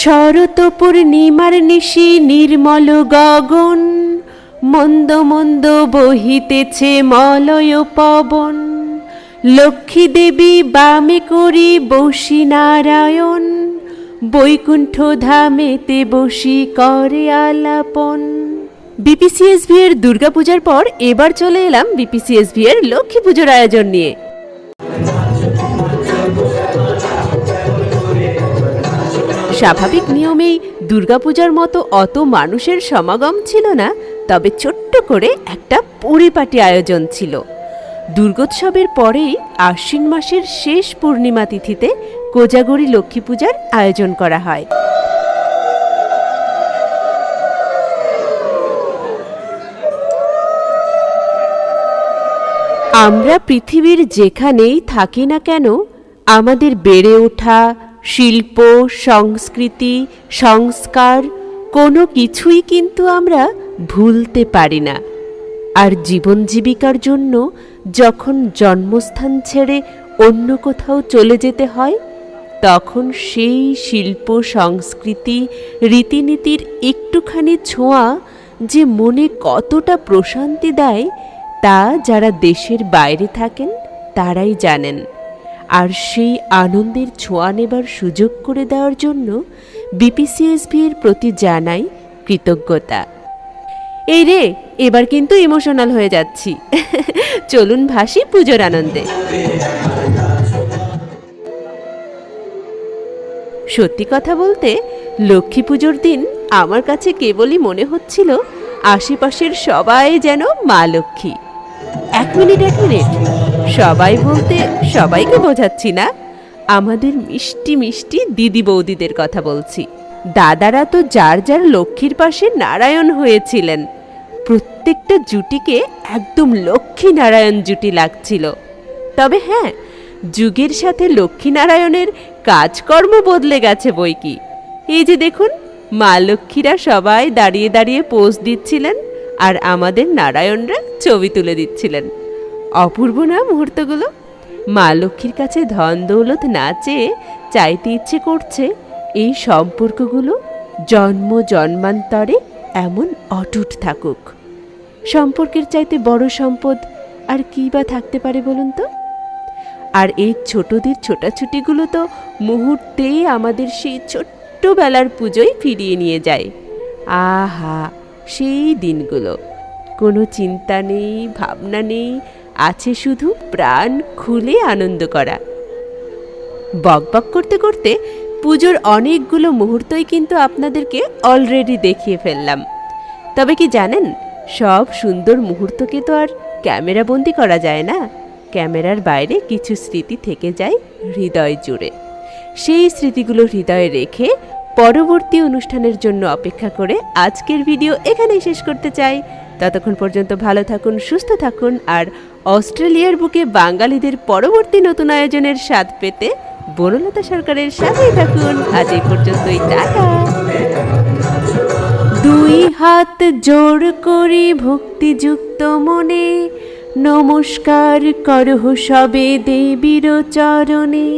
শরৎ পূর্ণিমার নিশি নির্মল গগন, মন্দ মন্দ বহিতেছে মলয় পবন। লক্ষ্মী দেবী বামে করি বসি নারায়ণ, বৈকুণ্ঠ ধামেতে বসি করে আলাপন। বিপিসিএসভি এর দুর্গাপূজার পর এবার চলে এলাম বিপিসিএসভি এর লক্ষ্মী পুজোর আয়োজন নিয়ে। স্বাভাবিক নিয়মেই দুর্গাপূজার মতো অত মানুষের সমাগম ছিল না, তবে ছোট্ট করে একটা পরিপাটি আয়োজন ছিল। দুর্গোৎসবের পরেই আশ্বিন মাসের শেষ পূর্ণিমা তিথিতে কোজাগরী লক্ষ্মী পূজার আয়োজন করা হয়। আমরা পৃথিবীর যেখানেই থাকি না কেন, আমাদের বেড়ে ওঠা শিল্প, সংস্কৃতি, সংস্কার কোনো কিছুই কিন্তু আমরা ভুলতে পারি না। আর জীবন জীবিকার জন্য যখন জন্মস্থান ছেড়ে অন্য কোথাও চলে যেতে হয়, তখন সেই শিল্প, সংস্কৃতি, রীতিনীতির একটুখানি ছোঁয়া যে মনে কতটা প্রশান্তি দেয়, তা যারা দেশের বাইরে থাকেন তারাই জানেন। আর সেই আনন্দের ছোঁয়া নেবার সুযোগ করে দেওয়ার জন্য বিপিসিএসভি এর প্রতি জানাই কৃতজ্ঞতা। এই রে, এবার কিন্তু ইমোশনাল হয়ে যাচ্ছি। চলুন ভাসি পুজোর আনন্দে। সত্যি কথা বলতে, লক্ষ্মী পুজোর দিন আমার কাছে কেবলই মনে হচ্ছিল আশেপাশের সবাই যেন মা লক্ষ্মী। এক মিনিট, সবাই বলতে সবাইকে বোঝাচ্ছি না, আমাদের মিষ্টি মিষ্টি দিদি বৌদিদের কথা বলছি। দাদারা তো যার যার লক্ষ্মীর পাশে নারায়ণ হয়েছিলেন। প্রত্যেকটা জুটিকে একদম লক্ষ্মী নারায়ণ জুটি লাগছিল। তবে হ্যাঁ, যুগের সাথে লক্ষ্মী নারায়ণের কাজকর্ম বদলে গেছে বই কি। এই যে দেখুন, মা লক্ষ্মীরা সবাই দাঁড়িয়ে দাঁড়িয়ে পোজ দিচ্ছিলেন, আর আমাদের নারায়ণরা ছবি তুলে দিচ্ছিলেন। অপূর্ব না মুহূর্তগুলো? মা লক্ষ্মীর কাছে ধন দৌলত না চেয়ে চাইতে ইচ্ছে করছে এই সম্পর্কগুলো জন্ম জন্মান্তরে এমন অটুট থাকুক। সম্পর্কের চাইতে বড় সম্পদ আর কী বা থাকতে পারে বলুন তো? আর এই ছোটদের ছোটাছুটিগুলো তো মুহূর্তেই আমাদের সেই ছোট্টবেলার পুজোয় ফিরিয়ে নিয়ে যায়। আহা, সেই দিনগুলো! কোনো চিন্তা নেই, ভাবনা নেই, আছে শুধু প্রাণ খুলে আনন্দ করা। বকবক করতে করতে পুজোর অনেকগুলো মুহূর্তই কিন্তু আপনাদেরকে অলরেডি দেখিয়ে ফেললাম। তবে কি জানেন, সব সুন্দর মুহূর্তকে তো আর ক্যামেরাবন্দি করা যায় না। ক্যামেরার বাইরে কিছু স্মৃতি থেকে যায় হৃদয় জুড়ে। সেই স্মৃতিগুলো হৃদয়ে রেখে পরবর্তী অনুষ্ঠানের জন্য অপেক্ষা করে আজকের ভিডিও এখানেই শেষ করতে চাই। ততক্ষণ পর্যন্ত ভালো থাকুন, সুস্থ থাকুন, আর অস্ট্রেলিয়ার বুকে বাঙালিদের পরবর্তী নতুন আয়োজনের স্বাদ পেতে বনলতা সরকারের সাথেই থাকুন। আজ এই পর্যন্তই, টাটা। দুই হাত জোড় করি ভক্তিযুক্ত মনে, নমস্কার করহ সবে দেবীর চরণে।